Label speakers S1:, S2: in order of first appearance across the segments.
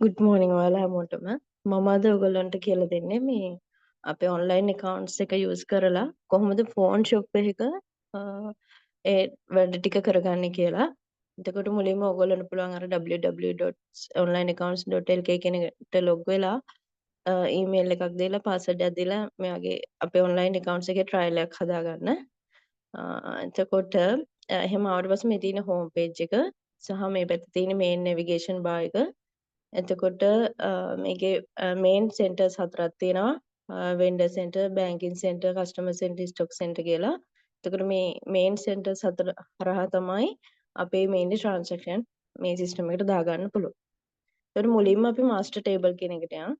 S1: Good මෝනිින් ඔයාලා හැමෝටම මම අද ඔයගොල්ලන්ට කියලා දෙන්නේ මේ අපේ ඔන්ලයින් accounts එක යූස් කරලා කොහොමද ෆෝන් ෂොප් එකක ඒ වැඩ ටික කරගන්නේ කියලා. එතකොට මුලින්ම ඔයගොල්ලන්ට පුළුවන් අර www.onlineaccounts.lk කියන එකට ලොග් වෙලා ඊමේල් එකක් දීලා පාස්වර්ඩ් එකක් දීලා මෙයාගේ අපේ ඔන්ලයින් accounts එකේ ට්‍රයිල් එකක් හදාගන්න. එතකොට එහෙම ආවට පස්සේ මේ තියෙන හෝම් පේජ් එක සහ මේ පැත්තේ තියෙන මේන් නැවිගේෂන් බාර් එක. එතකොට මේකේ මේන් සෙන්ටර්ස් හතරක් තියෙනවා. Vendor centre, banking centre, customer centre, stock centre කියලා. එතකොට මේ මේන් සෙන්ටර්ස් හතර හරහා තමයි අපේ මේන්ලි ට්‍රාන්සැක්ෂන් මේ සිස්ටම් එකට දාගන්න පුළුවන්. එතකොට මුලින්ම අපි මාස්ටර් ටේබල් කියන එකට යමු.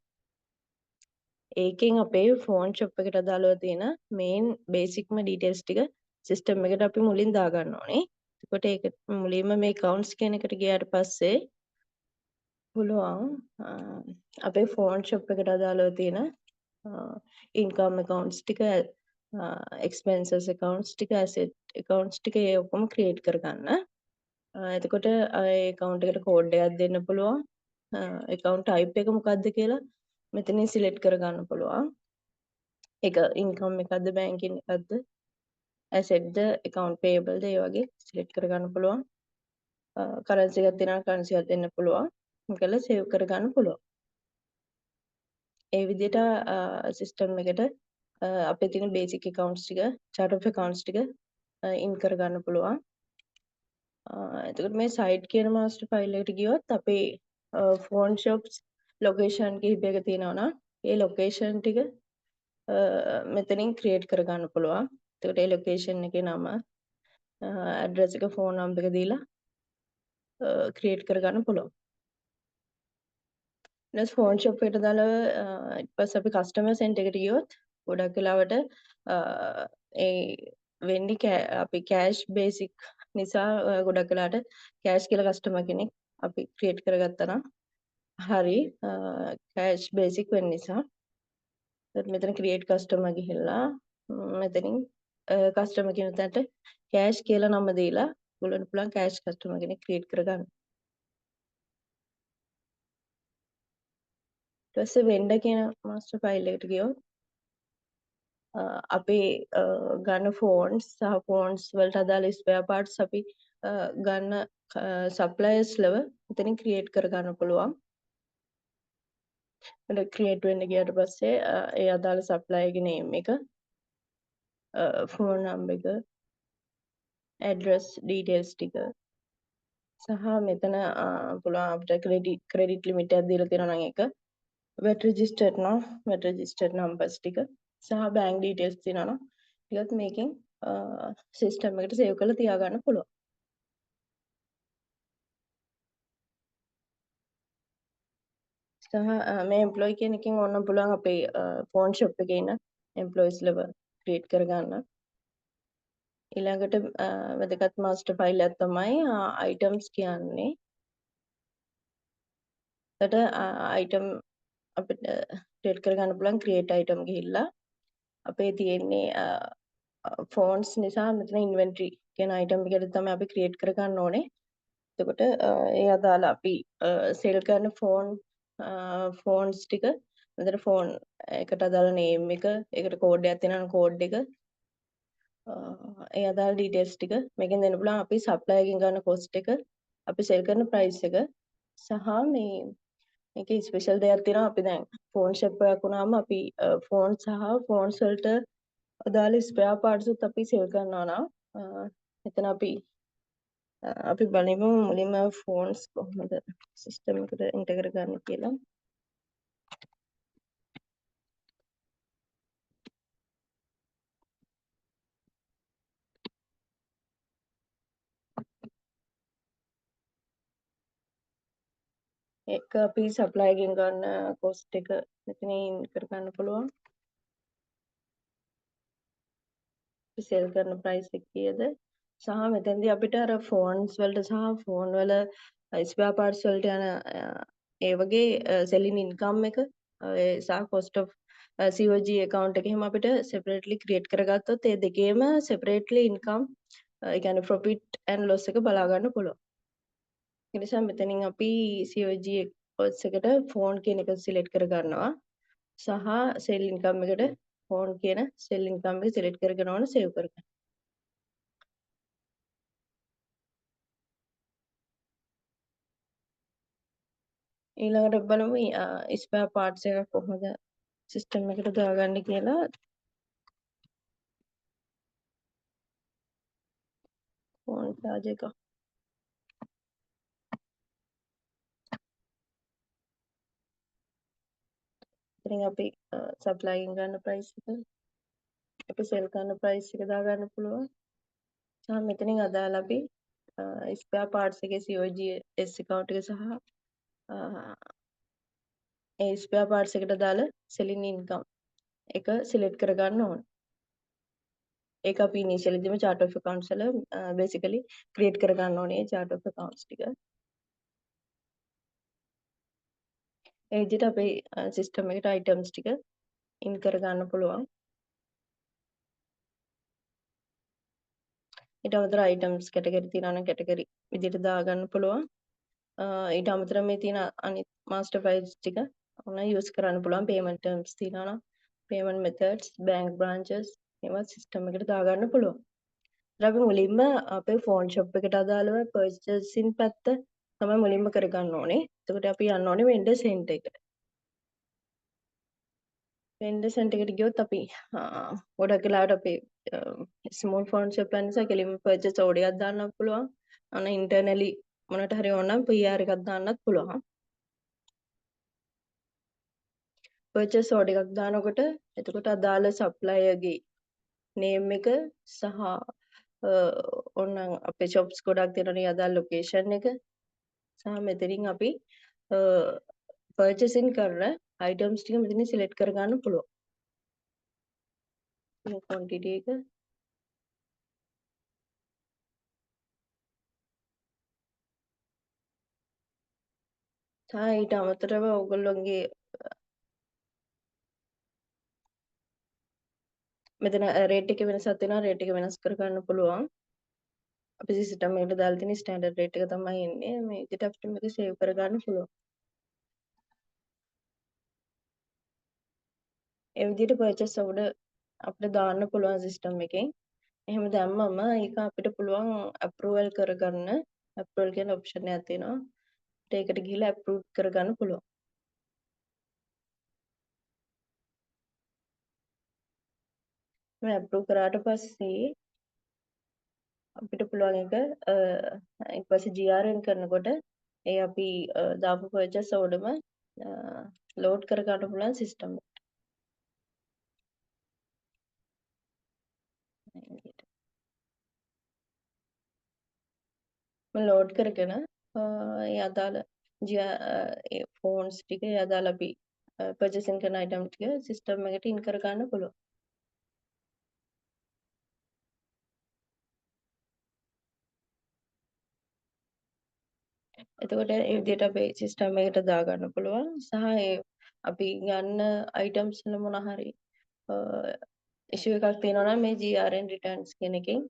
S1: ඒකෙන් අපේ ෆෝන් ෂොප් එකට අදාළව තියෙන මේන් බේසික්ම ඩීටේල්ස් ටික සිස්ටම් එකට අපි මුලින් දාගන්න ඕනේ. එතකොට ඒක මුලින්ම මේ accounts කියන එකට ගියාට පස්සේ පුළුවන් අපේ ෆෝන් ෂොප් එකට අදාළව තියෙන ඉන්කම් accounts ටික expenses accounts ටික asset accounts ටික ඒ ඔක්කොම create කරගන්න. එතකොට ඒ account එකට code එකක් දෙන්න පුළුවන්. account type එක මොකක්ද කියලා මෙතනින් select කරගන්න පුළුවන්. ඒක income එකක්ද banking එකක්ද asset ද account payable ද ඒ වගේ select කරගන්න පුළුවන්. currency එකක් දෙනවා currency එකක් දෙන්න පුළුවන්. මේකල save කරගන්න පුළුවන්. ඒ විදිහට සිස්ටම් එකට අපේ තියෙන බේසික් accounts ටික chart of accounts ටික ඉන් කරගන්න පුළුවන්. එතකොට මේ site කියන master file එකට ගියොත් අපේ phone shops location කිහිපයක තියෙනවා නම් ඒ location ටික මෙතනින් create කරගන්න පුළුවන්. එතකොට ඒ location එකේ නම address එක phone number එක දීලා create කරගන්න පුළුවන්. ඊට ෆෝන් ෂොප් එකට දාලා ඊට පස්සේ අපි කස්ටමර් සෙන්ටර් එකට ගියොත් ගොඩක් වෙලාවට ඒ වෙන්නේ අපි කෑෂ් බේසික් නිසා ගොඩක් වෙලාවට කෑෂ් කියලා කස්ටමර් කෙනෙක් අපි ක්‍රියේට් කරගත්තා නම් හරි කෑෂ් බේසික් වෙන්න නිසා මෙතන ක්‍රියේට් කස්ටමර් ගිහිල්ලා මෙතනින් කස්ටමර් කියන තැනට කෑෂ් කියලා නම දීලා ඔයගොල්ලන්ට පුළුවන් කෑෂ් කස්ටමර් කෙනෙක් ක්‍රියේට් කරගන්න. ඊට පස්සේ වෙන්ඩර් කියන මාස්ටර් ෆයිල් එකට ගියොත් අපේ ගන්න ෆෝන්ස් සහ ෆෝන්ස් වලට අදාළ ස්පෙයා පාර්ට්ස් අපි ගන්න සප්ලයර්ස් ලව මෙතනින් ක්‍රියේට් කරගන්න පුළුවන්. එතන ක්‍රියේට් වෙන්න ගියාට පස්සේ ඒ අදාළ සප්ලයර්ගේ නේම් එක, ෆෝන් නම්බර් එක, ඇඩ්‍රස් ඩීටේල්ස් ටික සහ මෙතන පුළුවන් අපිට ක්‍රෙඩිට් ලිමිට් එකක් දීලා තියෙනවා නම් ඒක, VAT registered නම් VAT registered numbers ටික සහ බැංක් ඩීටේල්ස් තියෙනවා නම් ටිකත් මේකෙන් සිස්ටම් එකට සේව් කරලා තියාගන්න පුළුවන්. සහ මේ එම්ප්ලොයි කියන එකෙන් ඕන්න පුළුවන් අපේ ෆෝන් ෂොප් එකේ ඉන්න එම්ප්ලොයිස් ලව ක්‍රියේට් කරගන්න. ඊළඟට වැදගත් මාස්ටර් ෆයිල් එකක් තමයි අයිටම්ස් කියන්නේ. එතකොට අයිටම් අපිට ක්‍රියේට් කරගන්න පුළුවන් ක්‍රියේට් අයිටම් ගිහිල්ලා අපේ තියෙන්නේ ෆෝන්ස් නිසා මෙතන ඉන්වෙන්ටරි කියන අයිටම් එකට තමයි අපි ක්‍රියේට් කරගන්න ඕනේ. එතකොට ඒ අදාළ අපි සෙල් කරන ෆෝන්ස් ටික මෙතන ෆෝන් එකට අදාළ නේම් එක, ඒකට කෝඩ් එකක් තියෙනවා නම් කෝඩ් එක, ඒ අදාළ ඩීටේල්ස් ටික මේකෙන් දෙන්න පුළුවන්. අපි සප්ලයර් එකෙන් ගන්න කොස්ට් එක, අපි සෙල් කරන ප්‍රයිස් එක සහ මේකේ ස්පෙෂල් දෙයක් තියෙනවා. අපි දැන් ෆෝන් ෂොප් එකක් වුණාම අපි ෆෝන් සහ ෆෝන්ස් වලට අදාළ ස්පෙයා පාර්ට්ස් උත් අපි සෙල් කරනවා නම් එතන අපි බලමු මුලින්ම ෆෝන්ස් කොහොමද සිස්ටම් එකට එන්ටර් කරගන්න කියලා. ඒක අපි සප්ලයර් එකෙන් ගන්න කොස්ට් එක මෙතනින් කරගන්න පුළුවන්. අපි සෙල් කරන ප්‍රයිස් එක කීයද සහ මෙතනදී අපිට අර ෆෝන්ස් වලට සහ ෆෝන් වල ස්පෙයා පාර්ට්ස් වලට යන ඒ වගේ සෙලින් ඉන්කම් එක සහ කොස්ට් ඔෆ් COG account එක එහෙම අපිට separately create කරගත්තොත් ඒ දෙකේම separately income ඒ කියන්නේ profit and loss එක බලා ගන්න පුළුවන්. ඒ නිසා මෙතනින් අපි COG පර්ස් එකට ෆෝන් කියන එක සිලෙක්ට් කර ගන්නවා. සහ සෙල් ඉන්කම් එකට ෆෝන් කියන සෙල් ඉන්කම් එක සිලෙක්ට් කරගෙන ඕන සේව් කරගන්න. ඊළඟට බලමු ස්පෙයා පාර්ට්ස් එක කොහොමද සිස්ටම් එකට දාගන්නේ කියලා. ෆෝන් චාර්ජ් එක. ඉතින් අපි සප්ලයින් ගන්න ප්‍රයිස් එක, අපි සෙල් කරන ප්‍රයිස් එක දාගන්න පුළුවන්. සහ මෙතනින් අදාළ අපි ස්පෙයා පාර්ට්ස් එකේ COGS account එක සහ ඒ ස්පෙයා පාර්ට්ස් එකට අදාළ සෙලින් ඉන්කම් එක සිලෙක්ට් කරගන්න ඕන. ඒක අපි ඉනිෂියලිදිම chart of accounts වල basically create කරගන්න ඕනේ chart of accounts ටික. ඒ විදිහට අපේ සිස්ටම් එකට items ටික ඉන් කරගන්න පුළුවන්. ඊට අමතරව items category තියෙනවා නම් category විදිහට දාගන්න පුළුවන්. ඊට අමතරව මේ තියෙන අනිත් master files ටික ඔන්න use කරන්න පුළුවන්. payment terms තියෙනවා නම් payment methods, bank branches ඒවා සිස්ටම් එකට දාගන්න පුළුවන්. අපි මුලින්ම අපේ ෆෝන් ෂොප් එකට අදාළව පර්චේසින් පැත්ත තමයි මුලින්ම කරගන්න ඕනේ. එතකොට අපි යන්න ඕනේ වෙන්ඩර් සෙන්ටර් එකට. වෙන්ඩර් සෙන්ටර් එකට ගියොත් අපි ගොඩක් වෙලාවට අපේ ස්මෝල් ෆෝන් ෂොප් එක නිසා කෙලින්ම පර්චේස් ඕඩර් එකක් දාන්නත් පුළුවන්. අන්න ඉන්ටර්නලි මොනට හරි ඕන නම් PR එකක් දාන්නත් පුළුවන්. පර්චේස් ඕඩර් එකක් දානකොට එතකොට අදාළ සප්ලයර්ගේ නේම් එක සහ ඕනනම් අපේ shops ගොඩක් තියෙනනේ අදාළ ලොකේෂන් එක සහ මෙතනින් අපි පර්චේසින් කරන items ටික මෙතනින් සිලෙක්ට් කරගන්න පුළුවන්. මේ quantity එක සහ ඊට අමතරව ඔයගොල්ලෝගේ මෙතන රේට් එකේ වෙනසක් තියෙනවා. රේට් එක වෙනස් කරගන්න පුළුවන්. අපි සිස්ටම් එකට දාලා තියෙන ස්ටෑන්ඩඩ් රේට් එක තමයි එන්නේ. මේ විදිහට අපිට මේක සේව් කරගන්න පුළුවන්. ඒ විදිහට පර්චේස් ඕඩර් අපිට දාන්න පුළුවන් සිස්ටම් එකෙන්. එහෙම දැම්මම ඒක අපිට පුළුවන් අප්‍රූවල් කරගන්න. අප්‍රූවල් කියන ඔප්ෂන් එකක් තියෙනවා. ඒකට ගිහිල්ලා අප්‍රූව් කරගන්න පුළුවන්. මේ අප්‍රූව් කරාට පස්සේ අපිට පුළුවන් එක ඊට පස්සේ GRN කරනකොට ඒ අපි දාපු පර්චේස් ඕඩරම ලෝඩ් කර ගන්න පුළුවන් සිස්ටම් එකට. ලෝඩ් කරගෙන ඒ අදාළ ඒ ෆෝන්ස් ටික ඒ අදාළ අපි පර්චේසින් කරන අයිටම් ටික සිස්ටම් එකට ඉන් කර ගන්න පුළුවන්. එතකොට ඒ විදිහට අපේ සිස්ටම් එකට දාගන්න පුළුවන් සහ ඒ අපි ගන්න අයිටම්ස් වල මොන හරි ඉෂුව එකක් තියෙනවා නම් මේ GRN returns කියන එකෙන්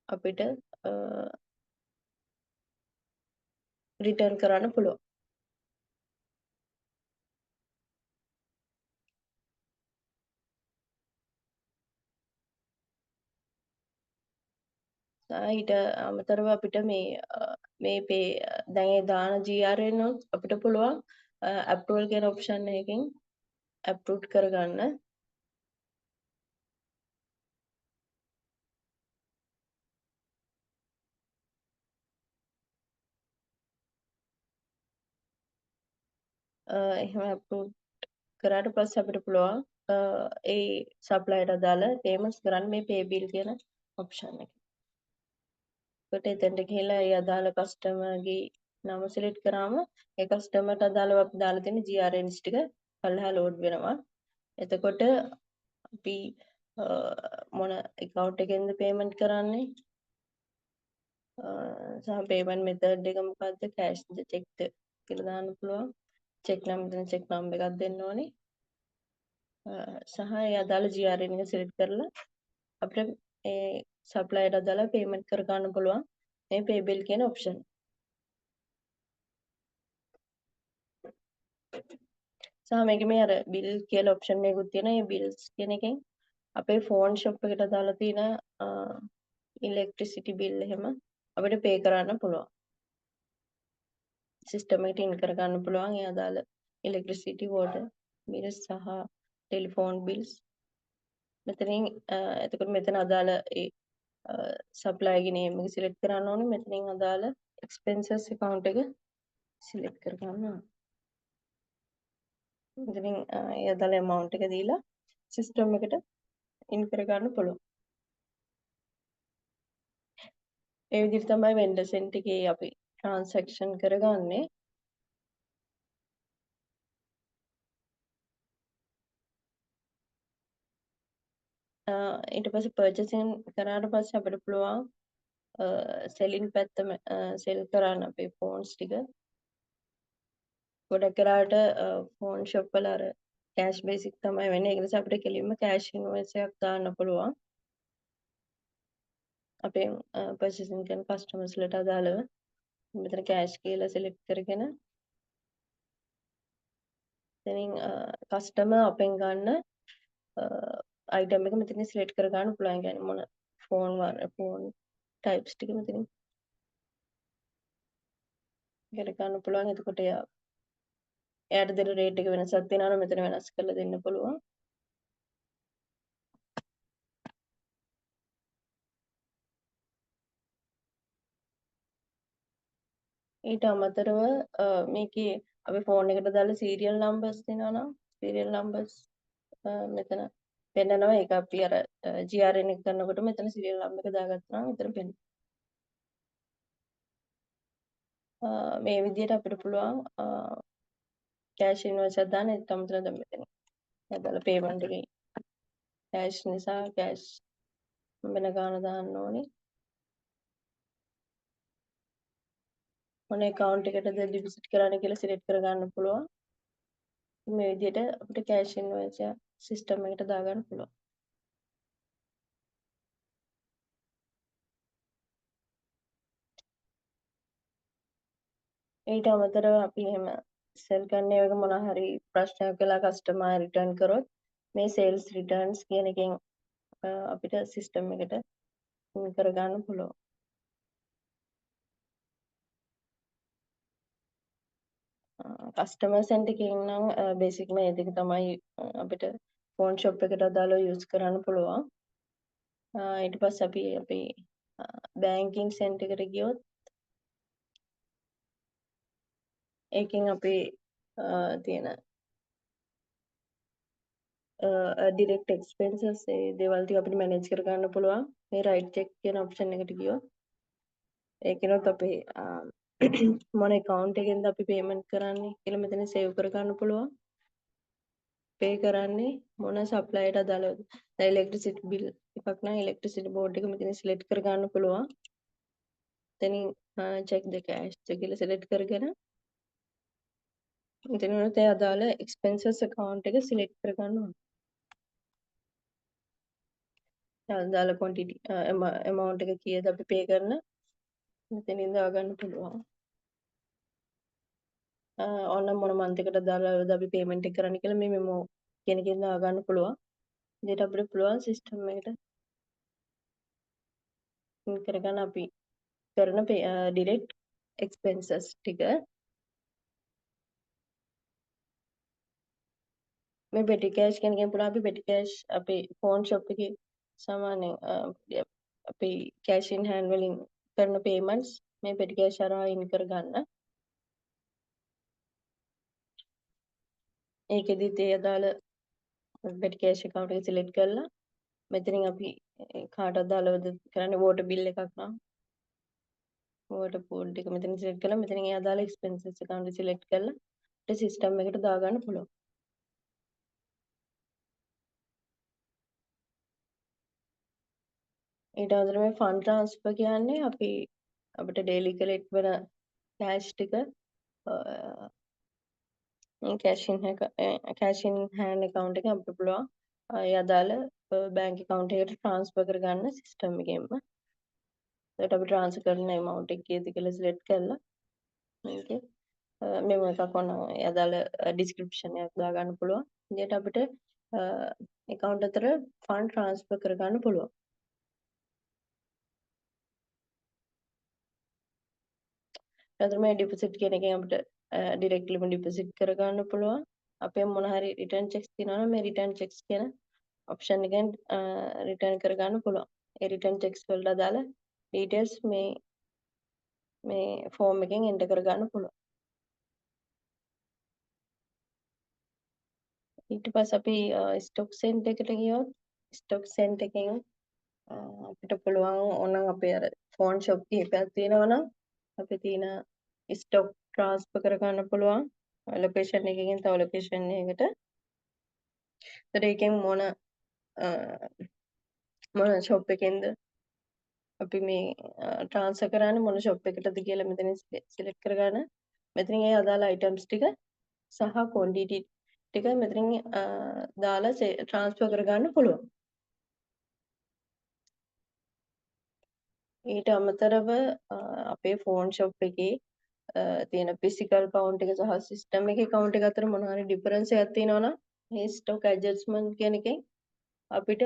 S1: අපිට රිටර්න් කරන්න පුළුවන්. ඊට අමතරව අපිට මේ පේ දැන් ඒ දාන GRN උත් අපිට පුළුවන් අප්‍රූවල් කියන ඔප්ෂන් එකකින් අප්‍රූව් කරගන්න. එහෙම අප්‍රූව් කරාට පස්සේ අපිට පුළුවන් ඒ සප්ලයියට අදාළ පේමන්ට්ස් කරන්න මේ පේ බිල් කියන ඔප්ෂන් එක. ඒකට එතෙන්ට ගිහිල්ලා ඒ අදාළ කස්ටමර්ගේ නම සිලෙක්ට් කරාම ඒ කස්ටමර්ට අදාළව අපි දාලා තියෙන GRNs ටික පල්ලෙහා ලෝඩ් වෙනවා. එතකොට අපි මොන account එකෙන්ද payment කරන්නේ සහ payment method එක මොකක්ද cash ද check ද කියලා දාන්න පුළුවන්. check නම් මෙතන check number එකක් දෙන්න ඕනේ. සහ ඒ අදාළ GRN එක සිලෙක්ට් කරලා අපිට ඒ සප්ලයියට අදාළ payment කර ගන්න පුළුවන් මේ pay bill කියන option. සහ මේකේ මේ අර බිල් කියලා ඔප්ෂන් එකකුත් තියෙනවා. ඒ බිල්ස් කියන එකෙන් අපේ ෆෝන් ෂොප් එකට දාලා තියෙන ඉලෙක්ට්‍රිසිටි බිල් එහෙම අපිට පේ කරන්න පුළුවන්. සිස්ටම් එකට ඉන් කර ගන්න පුළුවන් ඒ අදාළ ඉලෙක්ට්‍රිසිටි වෝටර් බිල්ස් සහ ටෙලිෆෝන් බිල්ස්. මෙතනින් එතකොට මෙතන අදාළ ඒ සප්ලයිගේ නේම් එක සිලෙක්ට් කරන්න ඕනේ. මෙතනින් අදාළ එක්ස්පෙන්සස් account එක සිලෙක්ට් කර ගන්න ඕනේ. මෙතනින් ඒ අදාළ amount එක දීලා සිස්ටම් එකට ඉන් කර ගන්න පුළුවන්. ඒ විදිහට තමයි වෙන්ඩර් සෙන්ට් එකේ අපි ට්‍රාන්සැක්ෂන් කරගන්නේ. ඊට පස්සේ පර්චේසින් කරාට පස්සේ අපිට පුළුවන් සෙලින් පැත්තම සෙල් කරන්න අපේ ෆෝන්ස් ටික. ගොඩක් කරාට ෆෝන් ෂොප් වල අර කෑෂ් බේසික් තමයි වෙන්නේ. ඒක නිසා අපිට කෙලින්ම කෑෂ් ඉන්වොයිස් එකක් දාන්න පුළුවන්. අපේ පර්චේසින් කරන කස්ටමර්ස්ලට අදාළව මෙතන කෑෂ් කියලා සිලෙක්ට් කරගෙන එතනින් කස්ටමර් අපෙන් ගන්න අයිටම් එක මෙතනින් සිලෙක්ට් කර ගන්න පුළුවන්. يعني මොන ෆෝන් ටයිප්ස් ටික මෙතනින් කර ගන්න පුළුවන්. එතකොට එයාට දෙන රේට් එක වෙනසක් තියෙනවා නම් මෙතන වෙනස් කරලා දෙන්න පුළුවන්. ඊට අමතරව මේකේ අපි ෆෝන් එකට දාලා සීරියල් නම්බර්ස් දෙනවා නම් සීරියල් නම්බර්ස් මෙතන පෙන්නනවා. ඒක අපි අර GRN එක කරනකොට මෙතන සීරියල් නම්බර් එක දාගත්තා නම් මෙතන පෙන්නනවා. මේ විදිහට අපිට පුළුවන් කෑෂ් ඉන්වොයිස් එකක් දාන්න. ඒක තමයි දැන් මෙතන. එයාලා පේමන්ට් එකේ කෑෂ් නිසා කෑෂ් වෙන ගාන දාන්න ඕනේ. මොන account එකටද deposit කරන්න කියලා select කර ගන්න පුළුවන්. මේ විදිහට අපිට cash invoice එක system එකට දාගන්න පුළුවන්. ඊට අමතරව අපි එහෙම sell කරන එක මොනවා හරි ප්‍රශ්නයක් වෙලා customer return කරොත් මේ sales returns කියන එකෙන් අපිට system එකට කර ගන්න පුළුවන්. කස්ටමර් සෙන්ටර් එකෙන් නම් බේසික් මේ දෙක තමයි අපිට ෆෝන් ෂොප් එකට අදාළව යූස් කරන්න පුළුවන්. ඊට පස්සේ අපි අපේ බැංකින් සෙන්ටර් එකට ගියොත් ඒකෙන් අපේ තියෙන ඩිරෙක්ට් එක්ස්පෙන්සස් ඒ දේවල් ටික අපිට මැනේජ් කර ගන්න පුළුවන්. මේ රයිට් චෙක් කියන ඔප්ෂන් එකට ගියොත් ඒකිනුත් අපේ මොන account එකෙන්ද අපි payment කරන්නේ කියලා මෙතන save කර ගන්න පුළුවන්. pay කරන්නේ මොන supplier ට අදාළවද? දැන් electricity bill එකක් නම් electricity board එක මෙතන select කර ගන්න පුළුවන්. එතනින් check the cash කියලා select කරගෙන මෙතන උනත් ඒ අදාළ expenses account එක select කර ගන්න ඕනේ. අදාළ quantity amount එක කීයද අපි pay කරන මෙතනින් දාගන්න පුළුවන්. ඔන්න මොන month එකට දාලාද අපි payment එක කරන්න කියලා මේ memo කියන එකෙන් දාගන්න පුළුවන්. ඉතින් අපිට පුළුවන් system එකට ඉන් කරගන්න අපි කරන direct expenses ටික මේ petty cash කියන එකෙන් පුළුවන් අපි petty cash අපේ phone shop එකේ සාමාන්‍යයෙන් අපි cash in hand වලින් කරන payments මේ petty cash හරහා ඉන් කරගන්න. ඒකෙදිත් ඒ අදාළ petty cash account එක select කරලා මෙතනින් අපි කාට අදාළවද කරන්නේ water bill එකක් නම් water pool එක මෙතනින් select කරලා මෙතනින් ඒ අදාළ expenses account එක select කරලා අපිට system එකට දාගන්න පුළුවන්. ඊට අමතරව මේ fund transfer කියන්නේ අපිට daily collect වෙන cash ටික cash in hand account එක අපිට පුළුවන් ඒ අදාළ bank account එකට transfer කරගන්න system එකෙන්ම. ඒකට අපි transfer කරන amount එක කීයද කියලා select කරලා මේකේ මෙම එකක් ඔන්න අදාළ ඩිස්ක්‍රිප්ෂන් එකක් දාගන්න පුළුවන්. ඉතින් අපිට account අතර fund transfer කරගන්න පුළුවන්. එතකොට මේ ඩිපොසිට් කියන එකෙන් අපිට ඩිරෙක්ට්ලිම ඩිපොසිට් කරගන්න පුළුවන්. අපේ මොන හරි රිටර්න් චෙක්ස් තියෙනවා නම් මේ රිටර්න් චෙක්ස් කියන ඔප්ෂන් එකෙන් රිටර්න් කරගන්න පුළුවන්. ඒ රිටර්න් චෙක්ස් වලට අදාළ ඩීටේල්ස් මේ ෆෝම් එකෙන් එන්ටර් කරගන්න පුළුවන්. ඊට පස්සේ අපි ස්ටොක් සෙන්ට් එකට ගියොත් ස්ටොක් සෙන්ට් එකෙන් අපිට පුළුවන් ඕනනම් අපේ අර ෆෝන් ෂොප් කිහිපයක් තියෙනවා නම් අපි තියෙන ස්ටොක් ට්‍රාන්ස්ෆර් කරගන්න පුළුවන් ලොකේෂන් එකකින් තව ලොකේෂන් එකකට. ඒතර ඒකෙන් මොන ෂොප් එකෙන්ද අපි මේ ට්‍රාන්ස්ෆර් කරන්නේ මොන ෂොප් එකටද කියලා මෙතනින් සිලෙක්ට් කරගන්න. මෙතනින් ඒ අදාළ අයිටම්ස් ටික සහ ක්වොන්ටිටි ටික මෙතනින් දාලා ට්‍රාන්ස්ෆර් කරගන්න පුළුවන්. ඊට අමතරව අපේ ෆෝන් ෂොප් එකේ තියෙන ෆිසිකල් කවුන්ට් එක සහ සිස්ටම් එකේ කවුන්ට් එක අතර මොන හරි ඩිෆරන්ස් එකක් තියෙනවා නම් මේ ස්ටොක් ඇඩ්ජස්ට්මන්ට් කියන එකෙන් අපිට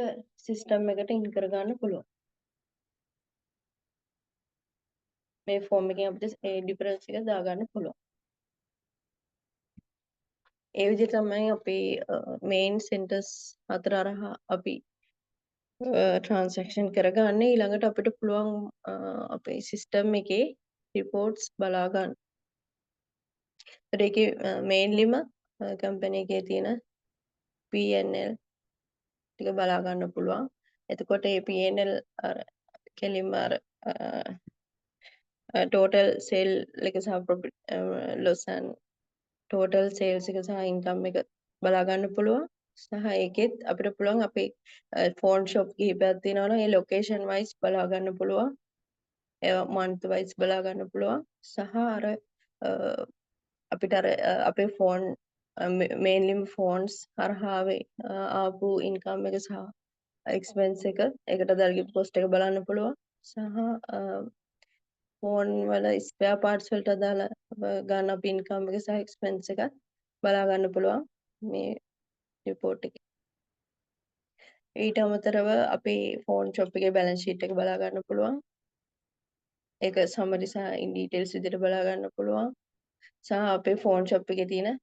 S1: සිස්ටම් එකට ඉන් කරගන්න පුළුවන්. මේ ෆෝම් එකෙන් අපිට ඒ ඩිෆරන්ස් එක දාගන්න පුළුවන්. ඒ විදිහට තමයි අපේ මේන් සෙන්ටර්ස් හතර හරහා අපි ට්‍රාන්සැක්ෂන් කරගන්නේ. ඊළඟට අපිට පුළුවන් අපේ සිස්ටම් එකේ රිපෝට්ස් බලා ගන්න. ඒකේ මේන්ලිම කම්පැනි එකේ තියෙන P&L ටික බලා ගන්න පුළුවන්. එතකොට මේ P&L කෙලින්ම ටෝටල් සේල් එක සහ ලොස් ඇන් ටෝටල් සේල්ස් එක සහ ඉන්කම් එක බලා ගන්න පුළුවන්. සහ ඒකෙත් අපිට පුළුවන් අපේ ෆෝන් ෂොප් කිහිපයක් තියෙනවා නම් ඒ ලොකේෂන් වයිස් බලා ගන්න පුළුවන්. ඒවා මන්ත් වයිස් බලා ගන්න පුළුවන්. සහ අර අපිට අර අපේ ෆෝන් මේන්ලිම ෆෝන්ස් හරහා ආපු ඉන්කම් එක සහ එක්ස්පෙන්ස් එක ඒකට දාලා පොස්ට් එක බලන්න පුළුවන්. සහ ෆෝන් වල ස්පෙයා පාර්ට්ස් වලට අදාළ ගන්න අපේ ඉන්කම් එක සහ එක්ස්පෙන්ස් එක බලා ගන්න පුළුවන් මේ රිපෝට් එකේ. ඊට අමතරව අපේ ෆෝන් ෂොප් එකේ බැලන්ස් ෂීට් එක බලා ගන්න පුළුවන්. ඒක සමරි සහ ඉන් ඩීටේල්ස් විදිහට බලා ගන්න පුළුවන්. සහ අපේ ෆෝන් ෂොප් එකේ තියෙන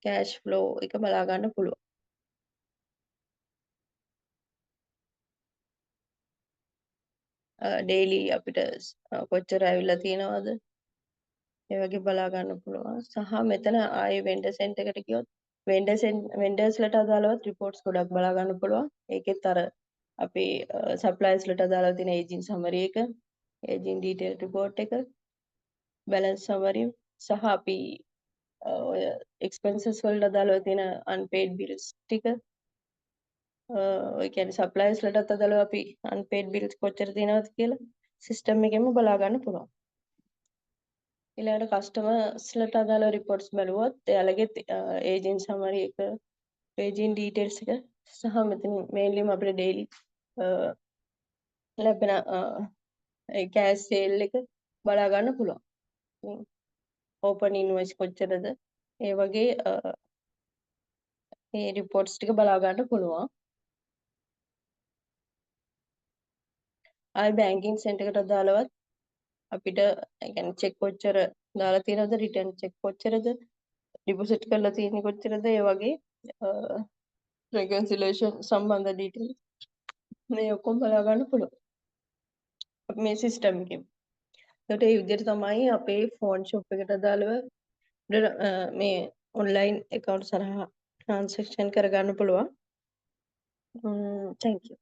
S1: කෑෂ් ෆ්ලෝ එක බලා ගන්න පුළුවන්. ඩේලි අපිට කොච්චර ඇවිල්ලා තියෙනවද ඒ වගේ බලා ගන්න පුළුවන්. සහ මෙතන ආයේ වෙන්ඩර් සෙන්ට් එකට ගියොත් වෙන්ඩර්ස්ලට අදාළවත් රිපෝට්ස් ගොඩක් බලා ගන්න පුළුවන්. ඒකෙත් අර අපේ සප්ලයර්ස්ලට අදාළව තියෙන ඒජින් සමරි එක, ඒජින් ඩීටේල් රිපෝට් එක, බැලන්ස් සමරි සහ අපි ඔය එක්ස්පෙන්සස් වලට අදාළව තියෙන අන්පේඩ් බිල්ස් ටික ඔය කියන්නේ සප්ලයර්ස්ලටත් අදාළව අපි අන්පේඩ් බිල්ස් කොච්චර තියෙනවද කියලා සිස්ටම් එකෙන්ම බලා ගන්න පුළුවන්. ඊළඟට කස්ටමර්ස්ලට අදාළ රිපෝට්ස් බැලුවොත් එයාලගේ ඒජන්ට් සමරි එක ඒජන්ට් ඩීටේල්ස් එක සහ මෙතන මේන්ලිම අපිට ඩේලි ලැබෙන ඒ කෑෂ් සේල් එක බලා ගන්න පුළුවන්. ඕපන් ඉන්වොයිස් කොච්චරද ඒ වගේ මේ රිපෝට්ස් ටික බලා ගන්න පුළුවන්. ආයි බැංකින් සෙන්ටර් එකට අදාළවත් අපිට يعني චෙක් කොච්චර දාලා තියෙනවද රිටර්න් චෙක් කොච්චරද ඩිපොසිට් කරලා තියෙන්නේ කොච්චරද ඒ වගේ රෙකන්සිලේෂන් සම්බන්ධ ඩීටේල් මේ ඔක්කොම බලා ගන්න පුළුවන් මේ සිස්ටම් එකෙන්. ඒකට ඒ විදිහට තමයි අපේ ෆෝන් ෂොප් එකට අදාළව මේ ඔන්ලයින් account සරහා ට්‍රාන්සැක්ෂන් කරගන්න පුළුවන්. thank you